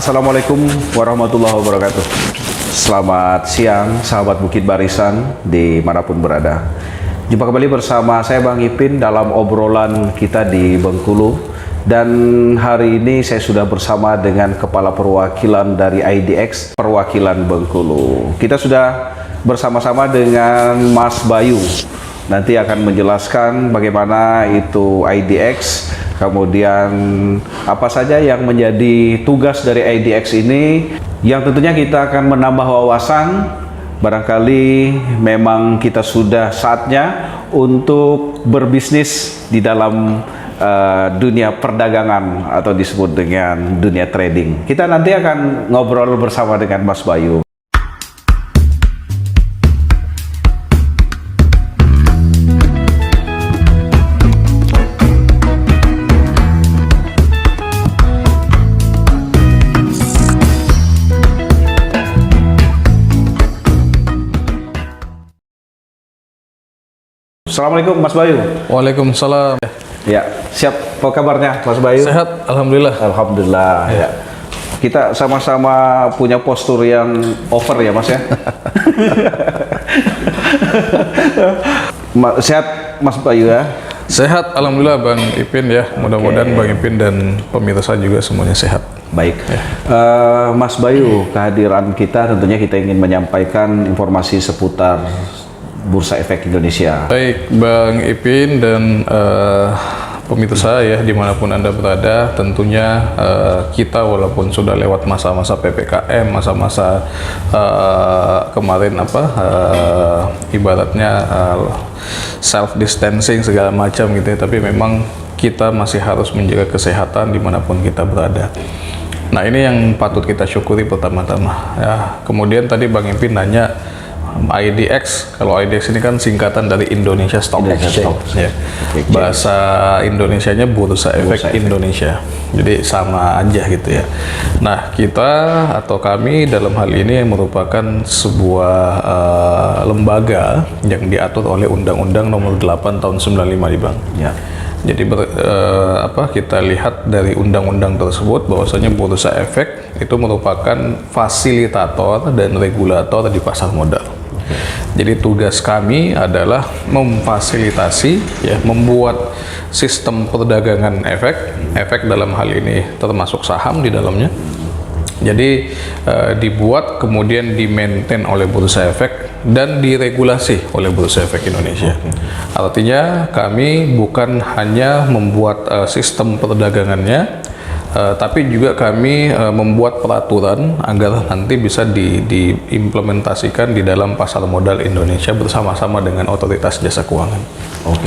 Assalamualaikum warahmatullahi wabarakatuh. Selamat siang sahabat Bukit Barisan dimanapun berada. Jumpa kembali bersama saya Bang Ipin dalam obrolan kita di Bengkulu. Dan hari ini saya sudah bersama dengan Kepala Perwakilan dari IDX Perwakilan Bengkulu. Kita sudah bersama-sama dengan Mas Bayu. Nanti akan menjelaskan bagaimana itu IDX, kemudian apa saja yang menjadi tugas dari IDX ini, yang tentunya kita akan menambah wawasan. Barangkali memang kita sudah saatnya untuk berbisnis di dalam dunia perdagangan atau disebut dengan dunia trading. Kita nanti akan ngobrol bersama dengan Mas Bayu. Assalamualaikum Mas Bayu. Waalaikumsalam. Ya, siap. Apa kabarnya Mas Bayu? Sehat, alhamdulillah. Alhamdulillah. Ya. Kita sama-sama punya postur yang over ya Mas ya. Sehat Mas Bayu ya? Sehat, alhamdulillah Bang Ipin ya. Mudah-mudahan Bang Ipin dan pemirsa juga semuanya sehat. Baik. Ya. Mas Bayu, kehadiran kita tentunya kita ingin menyampaikan informasi seputar Bursa Efek Indonesia. Baik, Bang Ipin dan pemirsa ya dimanapun Anda berada, tentunya kita walaupun sudah lewat masa-masa PPKM, masa-masa kemarin ibaratnya self distancing segala macam gitu ya, tapi memang kita masih harus menjaga kesehatan dimanapun kita berada. Nah, ini yang patut kita syukuri pertama-tama ya. Kemudian tadi Bang Ipin nanya IDX, kalau IDX ini kan singkatan dari Indonesia Stock Exchange ya. Bahasa Indonesianya Bursa Efek Indonesia. Jadi sama aja gitu ya. Nah, kita atau kami dalam hal ini merupakan sebuah lembaga yang diatur oleh Undang-Undang Nomor 8 Tahun 95 di Bang. Ya. Jadi kita lihat dari undang-undang tersebut bahwasanya Bursa Efek itu merupakan fasilitator dan regulator di pasar modal. Jadi tugas kami adalah memfasilitasi ya, membuat sistem perdagangan efek dalam hal ini termasuk saham di dalamnya. Jadi dibuat kemudian di-maintain oleh Bursa Efek dan diregulasi oleh Bursa Efek Indonesia. Artinya kami bukan hanya membuat sistem perdagangannya, tapi juga kami membuat peraturan agar nanti bisa diimplementasikan di dalam pasar modal Indonesia bersama-sama dengan otoritas jasa keuangan.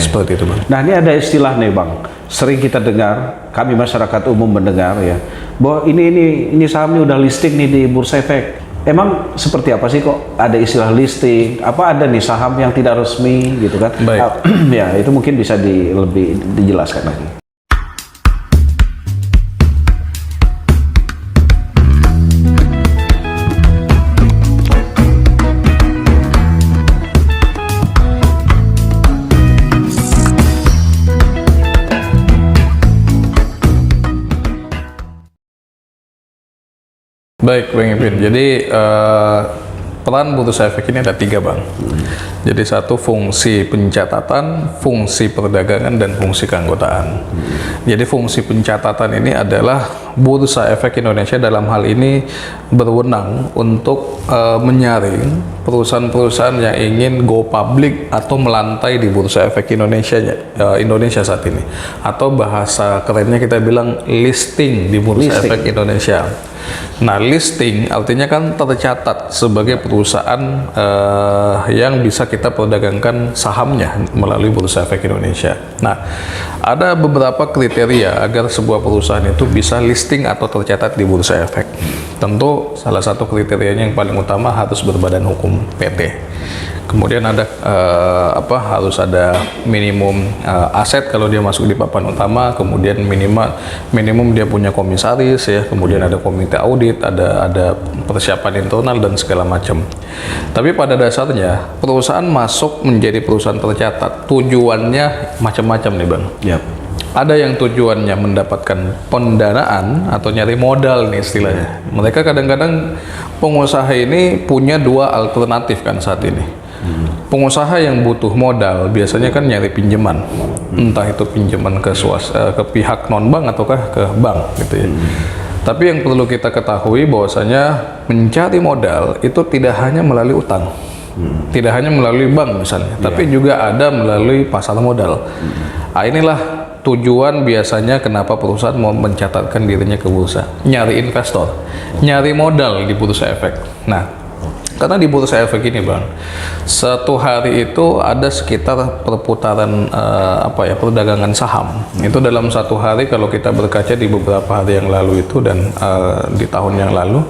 Seperti itu Bang. Nah, ini ada istilah nih Bang, sering kita dengar, kami masyarakat umum mendengar ya, bahwa ini sahamnya udah listing nih di Bursa Efek. Emang seperti apa sih kok ada istilah listing? Apa ada nih saham yang tidak resmi gitu kan? Baik. Ya, itu mungkin bisa lebih dijelaskan lagi. Baik, Bang Ipin. Jadi peran Bursa Efek ini ada 3 Bang. Jadi satu fungsi pencatatan, fungsi perdagangan, dan fungsi keanggotaan. Jadi fungsi pencatatan ini adalah Bursa Efek Indonesia dalam hal ini berwenang untuk menyaring perusahaan-perusahaan yang ingin go public atau melantai di Bursa Efek Indonesia saat ini. Atau bahasa kerennya kita bilang listing di Bursa Efek Indonesia. Nah, listing artinya kan tercatat sebagai perusahaan yang bisa kita perdagangkan sahamnya melalui Bursa Efek Indonesia. Nah, ada beberapa kriteria agar sebuah perusahaan itu bisa listing atau tercatat di Bursa Efek. Tentu salah satu kriterianya yang paling utama harus berbadan hukum PT. Kemudian ada harus ada minimum aset kalau dia masuk di papan utama, kemudian minimum dia punya komisaris ya, kemudian ada komite audit, ada persiapan internal dan segala macam. Tapi pada dasarnya perusahaan masuk menjadi perusahaan tercatat tujuannya macam-macam nih Bang. Yep. Ada yang tujuannya mendapatkan pendanaan atau nyari modal nih istilahnya. Mereka kadang-kadang pengusaha ini punya dua alternatif kan saat ini. Pengusaha yang butuh modal biasanya kan nyari pinjaman, entah itu pinjaman ke ke pihak non bank ataukah ke bank gitu ya. Tapi yang perlu kita ketahui bahwasanya mencari modal itu tidak hanya melalui utang. Tidak hanya melalui bank misalnya, tapi juga ada melalui pasar modal. Nah, inilah tujuan biasanya kenapa perusahaan mau mencatatkan dirinya ke bursa, nyari investor, nyari modal di bursa efek. Nah, karena di bursa efek ini bang, satu hari itu ada sekitar perputaran perdagangan saham. Itu dalam satu hari kalau kita berkaca di beberapa hari yang lalu itu dan di tahun yang lalu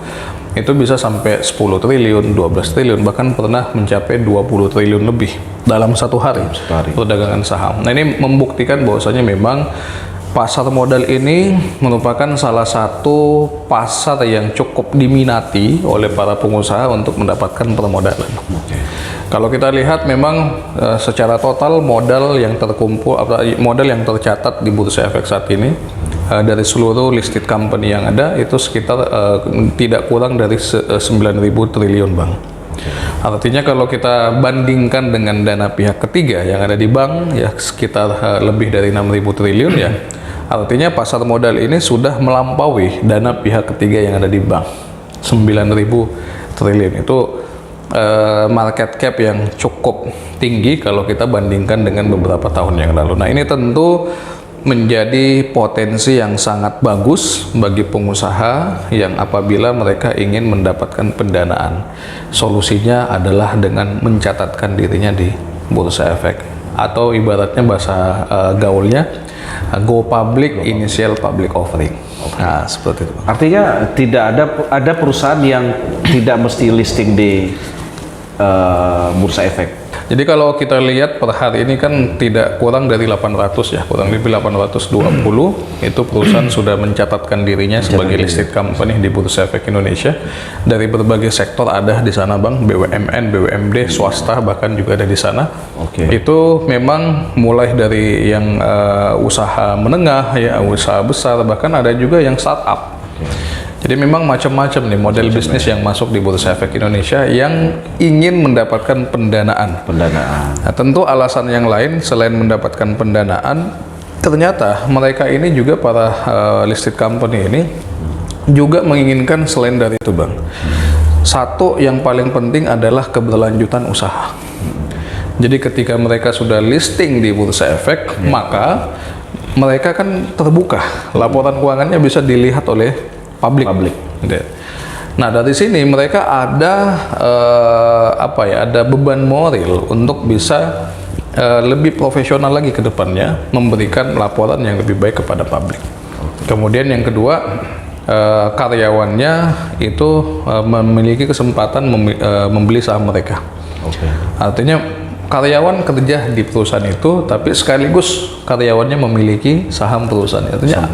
itu bisa sampai 10 triliun, 12 triliun, bahkan pernah mencapai 20 triliun lebih dalam satu hari perdagangan saham. Nah, ini membuktikan bahwasanya memang pasar modal ini merupakan salah satu pasar yang cukup diminati oleh para pengusaha untuk mendapatkan permodalan. Kalau kita lihat memang secara total modal yang terkumpul, modal yang tercatat di bursa efek saat ini dari seluruh listed company yang ada itu sekitar tidak kurang dari 9.000 triliun bang. Artinya kalau kita bandingkan dengan dana pihak ketiga yang ada di bank ya sekitar lebih dari 6.000 triliun ya. Artinya pasar modal ini sudah melampaui dana pihak ketiga yang ada di bank 9.000 triliun. Itu market cap yang cukup tinggi kalau kita bandingkan dengan beberapa tahun yang lalu. Nah, ini tentu menjadi potensi yang sangat bagus bagi pengusaha yang apabila mereka ingin mendapatkan pendanaan. Solusinya adalah dengan mencatatkan dirinya di bursa efek atau ibaratnya bahasa gaulnya go public initial public offering. Nah, seperti itu. Artinya tidak ada perusahaan yang tidak mesti listing di bursa efek. Jadi kalau kita lihat per hari ini kan tidak kurang dari 800 ya, kurang lebih 820 itu perusahaan sudah mencatatkan dirinya sebagai listed company di Bursa Efek Indonesia. Dari berbagai sektor ada di sana bang, BUMN, BUMD, swasta bahkan juga ada di sana. Itu memang mulai dari yang usaha menengah ya, usaha besar, bahkan ada juga yang startup. Jadi memang macam-macam nih model bisnis yang masuk di Bursa Efek Indonesia yang ingin mendapatkan pendanaan. Nah, tentu alasan yang lain selain mendapatkan pendanaan, ternyata mereka ini juga para listed company ini juga menginginkan selain dari itu bang. Satu yang paling penting adalah keberlanjutan usaha. Jadi ketika mereka sudah listing di Bursa Efek, maka mereka kan terbuka, laporan keuangannya bisa dilihat oleh publik. Nah, dari sini mereka ada ada beban moral untuk bisa lebih profesional lagi ke depannya memberikan laporan yang lebih baik kepada publik. Kemudian yang kedua, karyawannya itu memiliki kesempatan membeli saham mereka. Artinya karyawan kerja di perusahaan itu, tapi sekaligus karyawannya memiliki saham perusahaan. Artinya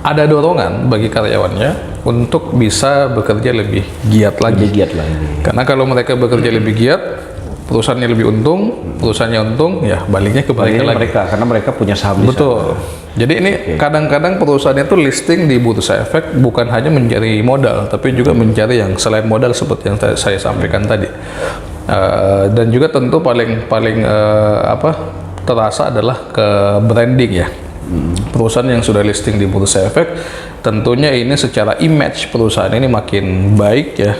ada dorongan bagi karyawannya untuk bisa bekerja lebih giat lagi. Karena kalau mereka bekerja lebih giat, perusahaannya lebih untung, perusahaannya untung, ya baliknya ke mereka, karena mereka punya saham. Betul. Jadi ini kadang-kadang perusahaan itu listing di Bursa Efek bukan hanya mencari modal, tapi juga mencari yang selain modal seperti yang saya sampaikan tadi. Dan juga tentu paling terasa adalah ke branding ya. Perusahaan yang sudah listing di Bursa Efek tentunya ini secara image perusahaan ini makin baik ya,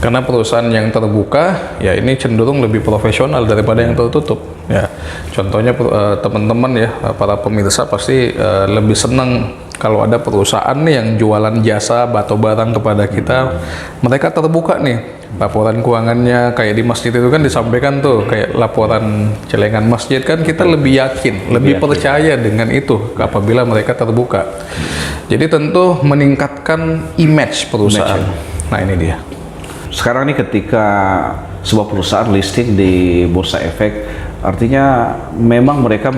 karena perusahaan yang terbuka ya ini cenderung lebih profesional daripada yang tertutup ya. Contohnya teman-teman ya, para pemirsa pasti lebih senang kalau ada perusahaan nih yang jualan jasa atau barang kepada kita, mereka terbuka nih laporan keuangannya. Kayak di masjid itu kan disampaikan tuh kayak laporan celengan masjid, kan kita lebih yakin, lebih percaya dengan itu apabila mereka terbuka. Jadi tentu meningkatkan image perusahaan. Nah, ini dia. Sekarang nih ketika sebuah perusahaan listing di Bursa Efek, artinya memang mereka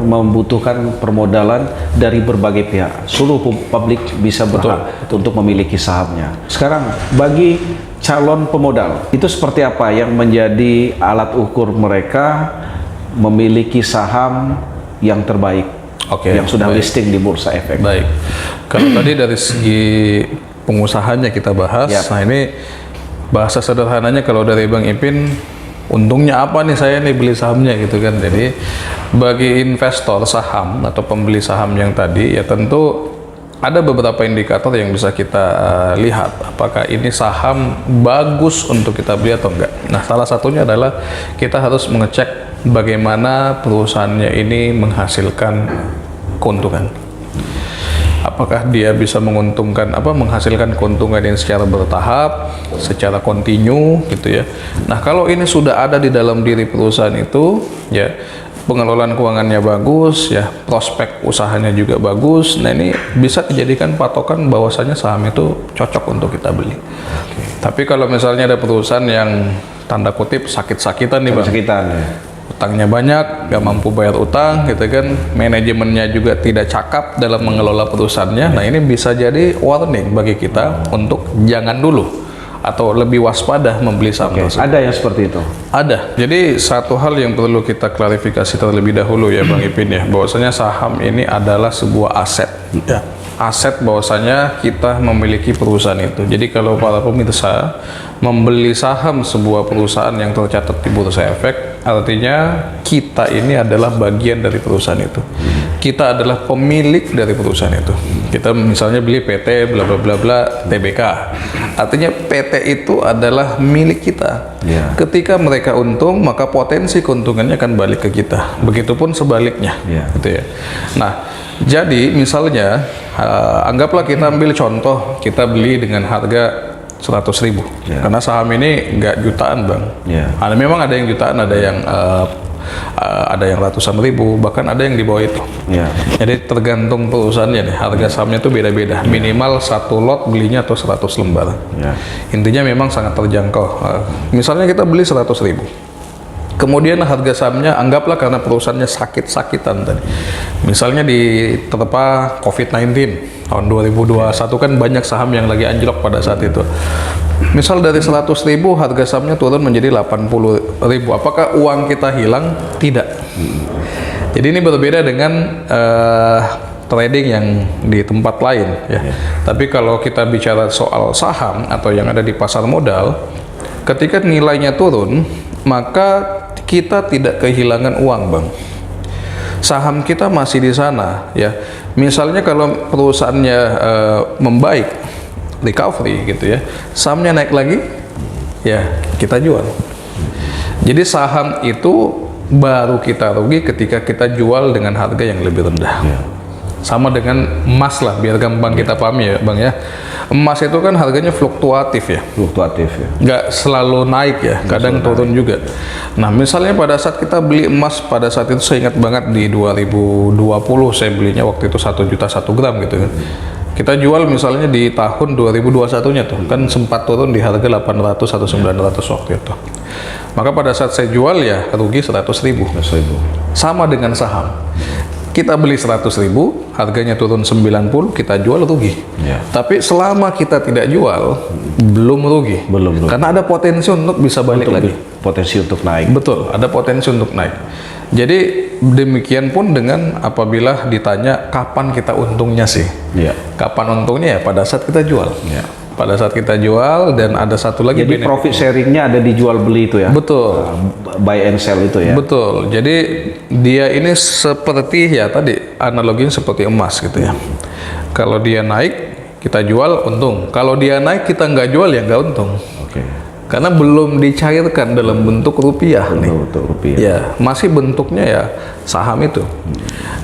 membutuhkan permodalan dari berbagai pihak. Seluruh publik bisa berhak untuk memiliki sahamnya. Sekarang bagi calon pemodal, itu seperti apa yang menjadi alat ukur mereka memiliki saham yang terbaik? Oke, yang sudah baik. listing di Bursa Efek. Baik. Kalau tadi dari segi pengusahanya kita bahas, Yap. nah ini bahasa sederhananya kalau dari Bang Ipin, untungnya apa nih saya nih beli sahamnya gitu kan. Jadi bagi investor saham atau pembeli saham yang tadi ya tentu ada beberapa indikator yang bisa kita lihat apakah ini saham bagus untuk kita beli atau enggak. Nah, salah satunya adalah kita harus mengecek bagaimana perusahaannya ini menghasilkan keuntungan. Apakah dia bisa menghasilkan keuntungan yang secara bertahap, secara kontinu gitu ya. Nah, kalau ini sudah ada di dalam diri perusahaan itu, ya pengelolaan keuangannya bagus, ya prospek usahanya juga bagus. Nah, ini bisa dijadikan patokan bahwasanya saham itu cocok untuk kita beli. Tapi kalau misalnya ada perusahaan yang tanda kutip sakit-sakitan nih Bang, Sekitar ya. utangnya banyak, gak mampu bayar utang gitu kan, manajemennya juga tidak cakap dalam mengelola perusahaannya. Nah, ini bisa jadi warning bagi kita untuk jangan dulu atau lebih waspada membeli saham tersebut. Ada yang seperti itu. Ada. Jadi satu hal yang perlu kita klarifikasi terlebih dahulu ya Bang Ipin ya, bahwasanya saham ini adalah sebuah aset. Ya. Aset bahwasanya kita memiliki perusahaan itu. Jadi kalau para pemirsa membeli saham sebuah perusahaan yang tercatat di Bursa Efek, artinya kita ini adalah bagian dari perusahaan itu. Kita adalah pemilik dari perusahaan itu. Kita misalnya beli PT bla bla bla bla TBK. Artinya PT itu adalah milik kita. Ya. Ketika mereka untung, maka potensi keuntungannya akan balik ke kita. Begitupun sebaliknya. Ya. Gitu ya. Nah, jadi misalnya anggaplah kita ambil contoh, kita beli dengan harga 100.000. Ya. Karena saham ini nggak jutaan Bang. Ya. Memang ada yang jutaan, ada yang ratusan ribu, bahkan ada yang di bawah itu. Ya. Jadi tergantung perusahaannya nih, harga sahamnya itu beda-beda. Minimal satu lot belinya atau 100 lembar. Ya. Intinya memang sangat terjangkau. Misalnya kita beli 100.000. Kemudian harga sahamnya anggaplah karena perusahaannya sakit-sakitan tadi. Misalnya diterpa COVID-19 tahun 2021 kan banyak saham yang lagi anjlok pada saat itu. Misal dari 100.000 harga sahamnya turun menjadi 80.000. Apakah uang kita hilang? Tidak. Jadi ini berbeda dengan trading yang di tempat lain ya. Tapi kalau kita bicara soal saham atau yang ada di pasar modal, ketika nilainya turun, maka kita tidak kehilangan uang Bang. Saham kita masih di sana ya. Misalnya kalau perusahaannya membaik, recovery gitu ya, sahamnya naik lagi, ya kita jual. Jadi saham itu baru kita rugi ketika kita jual dengan harga yang lebih rendah. Ya. Sama dengan emas lah, biar gampang kita pahami ya Bang ya. Emas itu kan harganya fluktuatif ya. Fluktuatif ya. Nggak selalu naik ya, kadang turun juga. Nah, misalnya pada saat kita beli emas pada saat itu, saya ingat banget di 2020 saya belinya waktu itu 1 juta 1 gram gitu kan. Kita jual misalnya di tahun 2021-nya tuh, kan sempat turun di harga 800 atau 900 waktu itu. Maka pada saat saya jual ya rugi 100.000. Sama dengan saham. Kita beli 100.000, harganya turun 90, kita jual rugi. Ya. Tapi selama kita tidak jual, belum rugi. Belum. Karena ada potensi untuk bisa balik lagi. Potensi untuk naik. Betul, ada potensi untuk naik. Jadi demikian pun dengan apabila ditanya kapan kita untungnya sih. Ya. Kapan untungnya ya pada saat kita jual. Ya. Pada saat kita jual, dan ada satu lagi Jadi benefit. profit sharingnya ada di jual beli itu ya. Betul. Buy and sell itu ya. Betul. Jadi dia ini seperti ya tadi analoginya seperti emas gitu ya. Kalau dia naik kita jual untung. Kalau dia naik kita nggak jual ya nggak untung. Oke. Karena belum dicairkan dalam bentuk rupiah nih. Bentuk rupiah. Ya, masih bentuknya ya saham itu.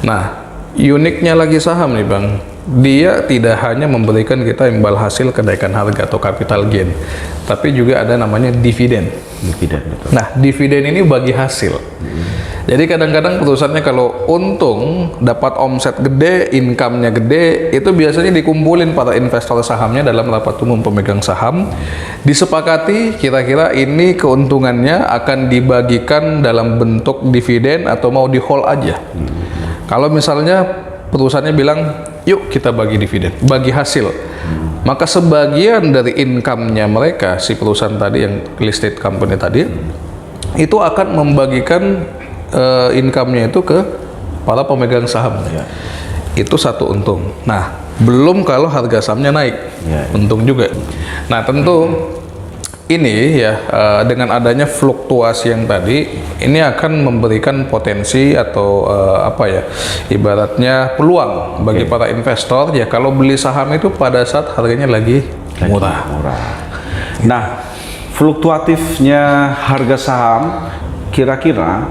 Nah, uniknya lagi saham nih Bang. Dia tidak hanya memberikan kita imbal hasil kenaikan harga atau capital gain, tapi juga ada namanya dividen. Dividen, betul. Nah, dividen ini bagi hasil. Jadi kadang-kadang perusahaannya kalau untung, dapat omset gede, income-nya gede, itu biasanya dikumpulin para investor sahamnya dalam rapat umum pemegang saham, disepakati kira-kira ini keuntungannya akan dibagikan dalam bentuk dividen atau mau di hold aja. Kalau misalnya perusahaannya bilang, yuk kita bagi dividen, bagi hasil. Maka sebagian dari income-nya mereka, si perusahaan tadi yang listed company tadi, itu akan membagikan income-nya itu ke para pemegang saham. Ya. Itu satu untung. Nah, belum kalau harga sahamnya naik, Ya. untung juga. Nah, tentu ini ya dengan adanya fluktuasi yang tadi, ini akan memberikan potensi atau apa ya, ibaratnya peluang bagi para investor ya kalau beli saham itu pada saat harganya lagi murah. Nah, fluktuatifnya harga saham kira-kira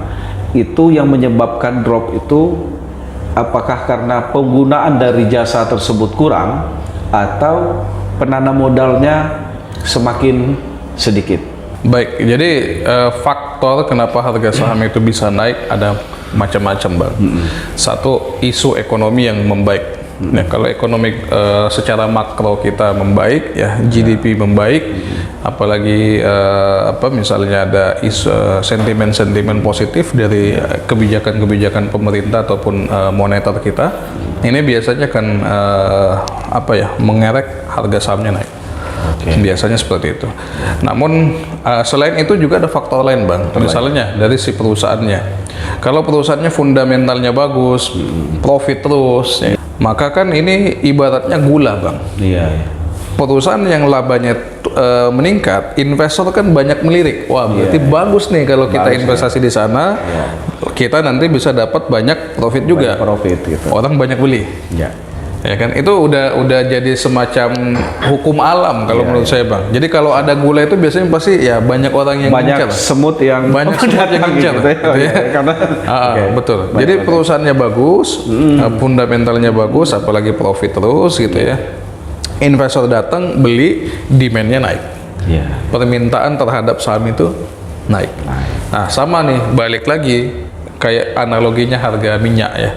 itu yang menyebabkan drop itu apakah karena penggunaan dari jasa tersebut kurang atau penanam modalnya semakin sedikit? Baik, jadi faktor kenapa harga saham itu bisa naik ada macam-macam, Bang. Satu, isu ekonomi yang membaik. Nah, kalau ekonomi secara makro kita membaik, ya GDP membaik, apalagi apa misalnya ada isu sentimen-sentimen positif dari kebijakan-kebijakan pemerintah ataupun moneter kita, ini biasanya akan apa ya, mengerek harga sahamnya naik. Biasanya seperti itu. Namun selain itu juga ada faktor lain, Bang. Misalnya dari si perusahaannya. Kalau perusahaannya fundamentalnya bagus, profit terus, ya, maka kan ini ibaratnya gula, Bang. Iya. Perusahaan yang labanya meningkat, investor kan banyak melirik. Wah, berarti bagus nih kalau kita investasi di sana, kita nanti bisa dapat banyak profit juga. Profit gitu. Orang banyak beli. Ya. Ya kan, itu udah jadi semacam hukum alam kalau menurut saya, Bang. Jadi kalau ada gula itu biasanya pasti ya banyak orang yang Banyak ngincar. semut yang Banyak semut yang ngincar, gitu ya. gitu ya. Karena Betul. Jadi perusahaannya bagus, fundamentalnya bagus, apalagi profit terus gitu ya. Investor datang beli, demand-nya naik. Iya. Permintaan terhadap saham itu naik. Nah, sama nih, balik lagi kayak analoginya harga minyak ya.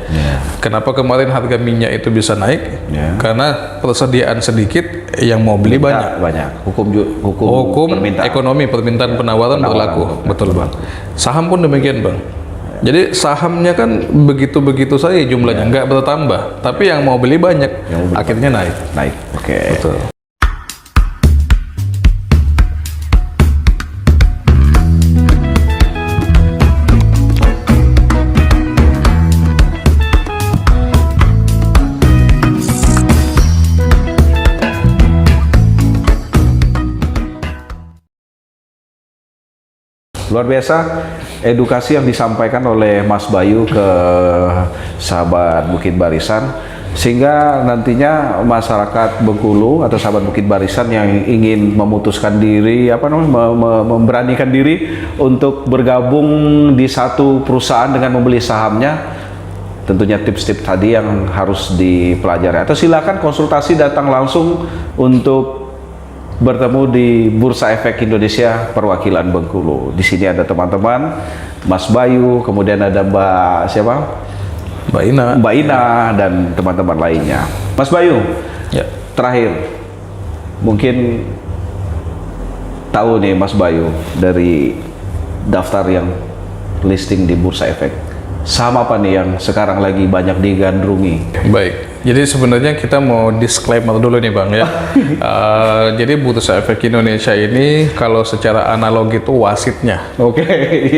Kenapa kemarin harga minyak itu bisa naik? Karena persediaan sedikit, yang mau beli banyak. Hukum permintaan. ekonomi permintaan penawaran berlaku. Betul, Bang. Saham pun demikian, Bang. Jadi sahamnya kan begitu-begitu saja jumlahnya, nggak bertambah. Tapi yang mau beli banyak, akhirnya naik. Oke. Betul. Luar biasa edukasi yang disampaikan oleh Mas Bayu ke sahabat Bukit Barisan, sehingga nantinya masyarakat Bengkulu atau sahabat Bukit Barisan yang ingin memutuskan diri, memberanikan diri untuk bergabung di satu perusahaan dengan membeli sahamnya, tentunya tips-tips tadi yang harus dipelajari. Atau silakan konsultasi datang langsung untuk bertemu di Bursa Efek Indonesia perwakilan Bengkulu. Di sini ada teman-teman, Mas Bayu, kemudian ada Mbak siapa? Mbak Ina dan teman-teman lainnya. Mas Bayu, terakhir, mungkin tahu nih Mas Bayu dari daftar yang listing di Bursa Efek, saham apa nih yang sekarang lagi banyak digandrungi? Baik. Jadi sebenarnya kita mau disclaimer dulu nih, Bang ya. Jadi Bursa Efek Indonesia ini kalau secara analog itu wasitnya.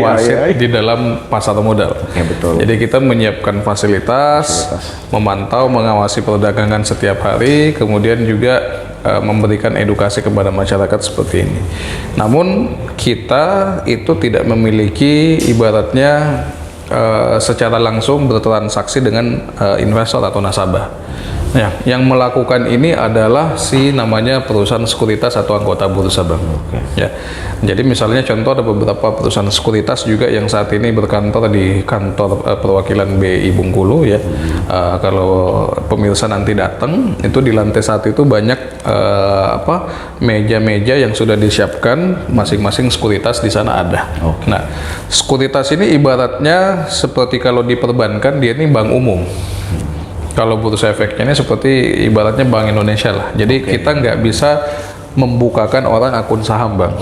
Wasit di dalam pasar modal. Betul. Jadi kita menyiapkan fasilitas, memantau, mengawasi perdagangan setiap hari, kemudian juga memberikan edukasi kepada masyarakat seperti ini. Namun kita itu tidak memiliki ibaratnya secara langsung bertransaksi dengan investor atau nasabah. Ya, yang melakukan ini adalah si namanya perusahaan sekuritas atau anggota bursa, Bang. Ya, jadi misalnya contoh ada beberapa perusahaan sekuritas juga yang saat ini berkantor di kantor perwakilan BI Bengkulu ya. Kalau pemirsa nanti datang, itu di lantai 1 itu banyak meja-meja yang sudah disiapkan, masing-masing sekuritas di sana ada. Nah, sekuritas ini ibaratnya seperti kalau di perbankan dia ini bank umum. Kalau Bursa Efeknya ini seperti ibaratnya Bank Indonesia lah. Jadi kita nggak bisa membukakan orang akun saham, Bang.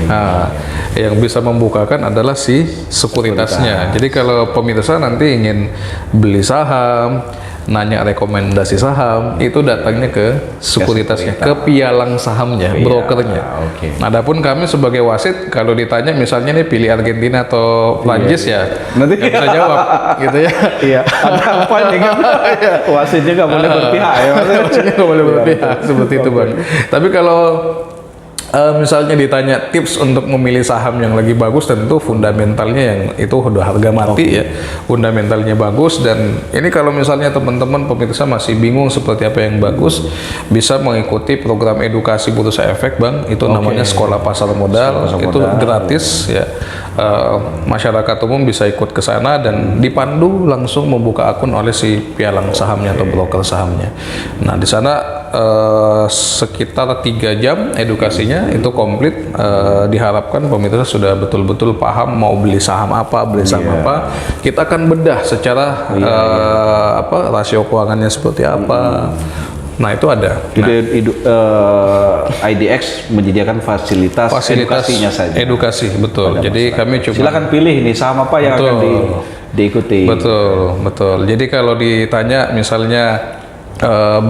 Nah, yang bisa membukakan adalah si sekuritasnya. Jadi kalau pemirsa nanti ingin beli saham, nanya rekomendasi saham, itu datangnya ke sekuritasnya, ke pialang sahamnya, Iya, brokernya. oke. Nah, adapun kami sebagai wasit, kalau ditanya misalnya nih pilih Argentina atau Prancis ya, Nanti- nggak bisa jawab, gitu ya. Iya, ada apa nih kan? Wasitnya nggak boleh berpihak ya. Maksudnya nggak boleh berpihak seperti itu bang. Tapi kalau misalnya ditanya tips untuk memilih saham yang lagi bagus, tentu fundamentalnya yang itu udah harga mati ya, fundamentalnya bagus. Dan ini kalau misalnya teman-teman pemirsa masih bingung seperti apa yang bagus, bisa mengikuti program edukasi bursa efek bang, itu namanya Sekolah Pasar Modal, itu gratis ya. Masyarakat umum bisa ikut ke sana dan dipandu langsung membuka akun oleh si pialang sahamnya atau broker sahamnya. Nah di sana sekitar 3 jam edukasinya itu komplit. Diharapkan pemirsa sudah betul-betul paham mau beli saham apa, beli saham apa. Kita akan bedah secara apa rasio keuangannya seperti apa. Nah itu ada. Jadi IDX menyediakan fasilitas edukasinya saja. Edukasi betul. Jadi kami coba. Silakan pilih nih saham apa yang akan diikuti. Betul. Jadi kalau ditanya misalnya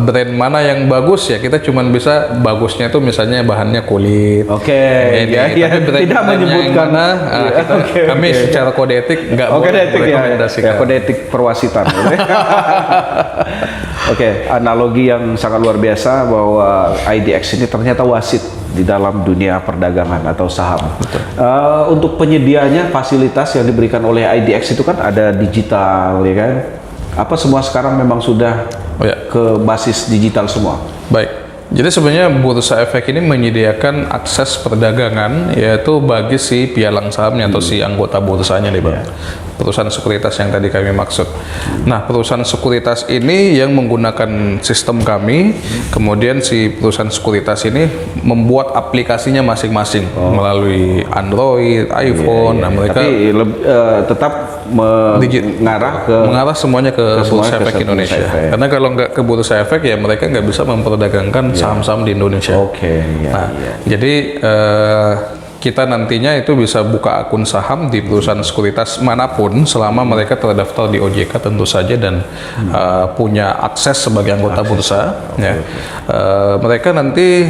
brand mana yang bagus ya, kita cuma bisa bagusnya itu misalnya bahannya kulit. Oke. Tapi brand Tidak menyebutkan. kami secara kode etik nggak boleh merekomendasikan. Kode etik perwasitan. Oke, analogi yang sangat luar biasa bahwa IDX ini ternyata wasit di dalam dunia perdagangan atau saham. Untuk penyediaannya, fasilitas yang diberikan oleh IDX itu kan ada digital, ya kan? Apa semua sekarang memang sudah ke basis digital semua? Baik. Jadi sebenarnya bursa efek ini menyediakan akses perdagangan yaitu bagi si pialang sahamnya atau si anggota bursanya nih bang. Perusahaan sekuritas yang tadi kami maksud. Nah perusahaan sekuritas ini yang menggunakan sistem kami, kemudian si perusahaan sekuritas ini membuat aplikasinya masing-masing melalui Android, iPhone. Nah mereka tapi tetap mengarah semuanya ke bursa efek Indonesia. Karena kalau nggak ke bursa efek ya mereka nggak bisa memperdagangkan saham-saham di Indonesia. Jadi kita nantinya itu bisa buka akun saham di perusahaan sekuritas manapun selama mereka terdaftar di OJK tentu saja dan punya akses sebagai anggota bursa. Mereka nanti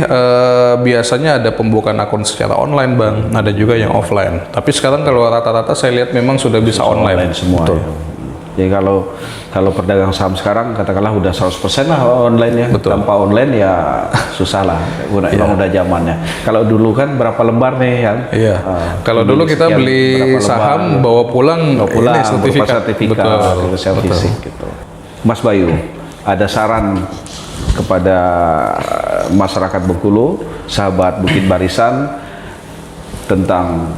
biasanya ada pembukaan akun secara online bang, ada juga yang offline. Tapi sekarang kalau rata-rata saya lihat memang sudah bisa online semua. Jadi kalau perdagang saham sekarang katakanlah udah 100% lah online ya. Tanpa online ya susah lah. Emang udah zamannya. Kalau dulu kan berapa lembar nih kan? Kalau dulu kita beli saham bawa pulang sertifikat. Fisik gitu. Mas Bayu, ada saran kepada masyarakat Bengkulu, sahabat Bukit Barisan tentang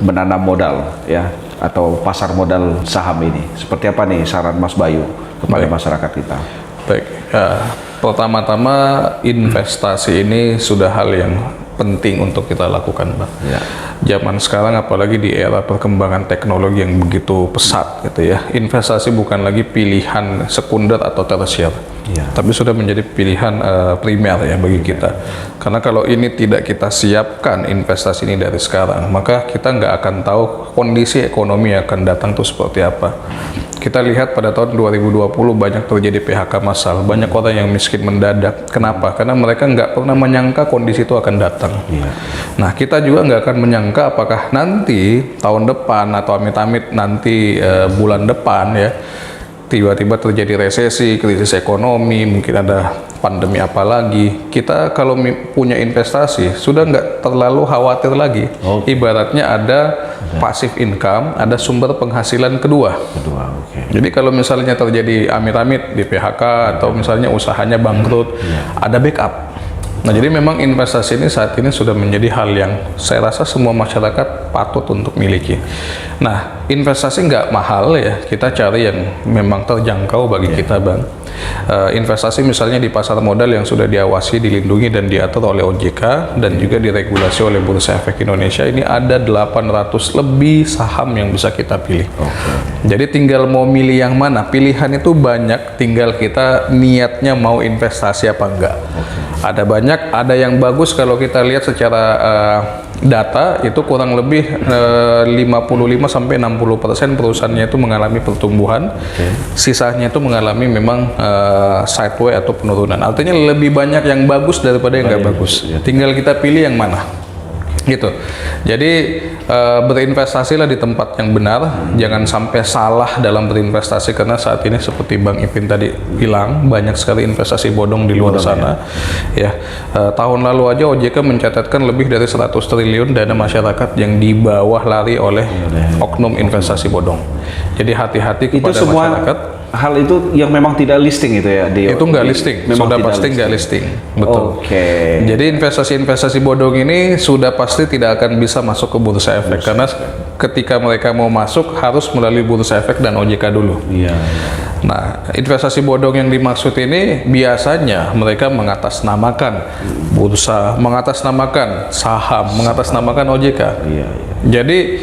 menanam modal ya, atau pasar modal saham ini. Seperti apa nih saran Mas Bayu kepada masyarakat kita? Baik, pertama-tama investasi ini sudah hal yang penting untuk kita lakukan, Bang. Zaman sekarang apalagi di era perkembangan teknologi yang begitu pesat gitu ya. Investasi bukan lagi pilihan sekunder atau tersier. Tapi sudah menjadi pilihan primer ya bagi kita. Karena kalau ini tidak kita siapkan investasi ini dari sekarang, maka kita nggak akan tahu kondisi ekonomi yang akan datang tuh seperti apa. Kita lihat pada tahun 2020 banyak terjadi PHK massal, banyak orang yang miskin mendadak. Kenapa? Karena mereka nggak pernah menyangka kondisi itu akan datang. Nah, kita juga nggak akan menyangka apakah nanti tahun depan atau amit-amit nanti bulan depan ya, tiba-tiba terjadi resesi, krisis ekonomi, mungkin ada pandemi apa lagi. Kita kalau punya investasi sudah nggak terlalu khawatir lagi. Ibaratnya ada passive income, ada sumber penghasilan kedua. Jadi kalau misalnya terjadi amit-amit di PHK atau misalnya usahanya bangkrut, ada backup. Nah, jadi memang investasi ini saat ini sudah menjadi hal yang saya rasa semua masyarakat patut untuk miliki. Nah, investasi nggak mahal ya, kita cari yang memang terjangkau bagi kita, Bang. Investasi misalnya di pasar modal yang sudah diawasi, dilindungi dan diatur oleh OJK dan juga diregulasi oleh Bursa Efek Indonesia, ini ada 800 lebih saham yang bisa kita pilih. Jadi tinggal mau milih yang mana, pilihan itu banyak, tinggal kita niatnya mau investasi apa enggak. Ada banyak, ada yang bagus kalau kita lihat secara data itu kurang lebih 55 sampai 60% perusahaannya itu mengalami pertumbuhan, sisanya itu mengalami memang sideways atau penurunan. Artinya lebih banyak yang bagus daripada yang nggak bagus. Tinggal kita pilih yang mana. Gitu. Jadi berinvestasilah di tempat yang benar, jangan sampai salah dalam berinvestasi, karena saat ini seperti Bang Ipin tadi bilang, banyak sekali investasi bodong di luar sana. Tahun lalu aja OJK mencatatkan lebih dari 100 triliun dana masyarakat yang di bawah lari oleh oknum investasi bodong. Jadi hati-hati kepada itu semua masyarakat. Hal itu yang memang tidak listing itu ya di Itu nggak listing, memang sudah tidak pasti nggak listing, betul. Oke. Jadi investasi-investasi bodong ini sudah pasti tidak akan bisa masuk ke bursa efek, karena ketika mereka mau masuk harus melalui bursa efek dan OJK dulu. Iya. Nah, investasi bodong yang dimaksud ini biasanya mereka mengatasnamakan bursa, mengatasnamakan saham, mengatasnamakan OJK. Iya. Jadi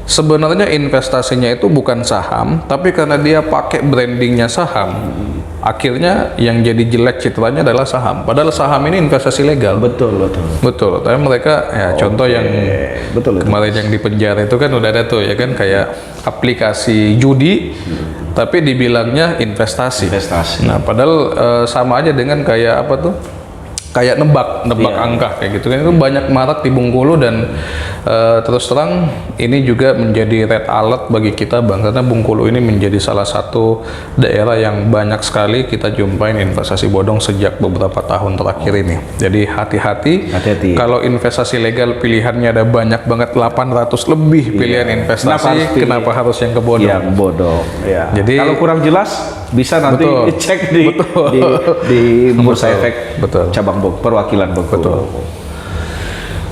sebenarnya investasinya itu bukan saham, tapi karena dia pakai brandingnya saham, akhirnya yang jadi jelek citranya adalah saham. Padahal saham ini investasi legal. Betul. Tapi mereka ya contoh yang kemarin yang di penjara itu kan udah ada tuh ya kan, kayak aplikasi judi, tapi dibilangnya investasi. Nah, padahal sama aja dengan kayak apa tuh? Kayak nebak angka kayak gitu kan, itu banyak marak di Bengkulu, dan terus terang ini juga menjadi red alert bagi kita Bang, karena Bengkulu ini menjadi salah satu daerah yang banyak sekali kita jumpain investasi bodong sejak beberapa tahun terakhir ini. Jadi hati-hati. Kalau investasi legal pilihannya ada banyak banget, 800 lebih pilihan investasi, kenapa harus yang ke bodong? Yang bodong. Ya. Jadi kalau kurang jelas bisa nanti cek di Bursa Efek cabang perwakilan Bengkulu.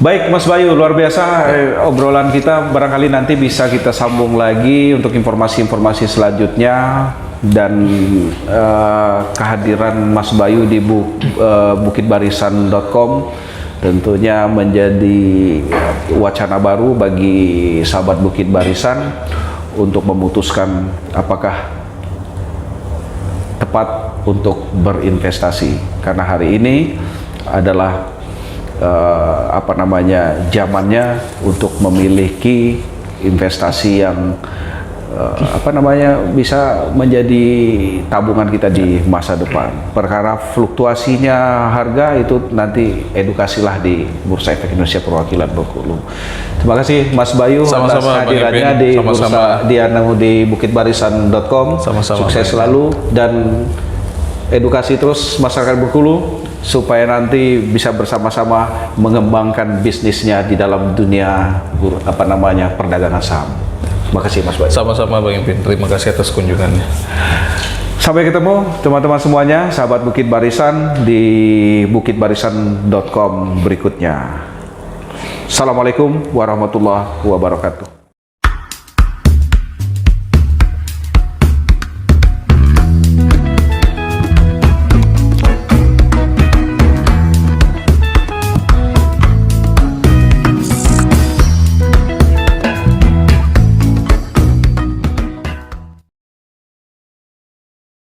Baik Mas Bayu, luar biasa obrolan kita. Barangkali nanti bisa kita sambung lagi untuk informasi-informasi selanjutnya, dan kehadiran Mas Bayu di bukitbarisan.com tentunya menjadi wacana baru bagi sahabat Bukit Barisan untuk memutuskan apakah tepat untuk berinvestasi, karena hari ini adalah zamannya untuk memiliki investasi yang bisa menjadi tabungan kita di masa depan. Perkara fluktuasinya harga itu nanti edukasilah di Bursa Efek Indonesia Perwakilan Bengkulu. Terima kasih Mas Bayu atas hadirannya di Bursa di bukitbarisan.com. Sukses selalu dan edukasi terus masyarakat Bengkulu supaya nanti bisa bersama-sama mengembangkan bisnisnya di dalam dunia perdagangan saham. Terima kasih Mas Bayu. Sama-sama Bang Ipin, terima kasih atas kunjungannya. Sampai ketemu teman-teman semuanya, sahabat Bukit Barisan di bukitbarisan.com berikutnya. Assalamualaikum warahmatullahi wabarakatuh.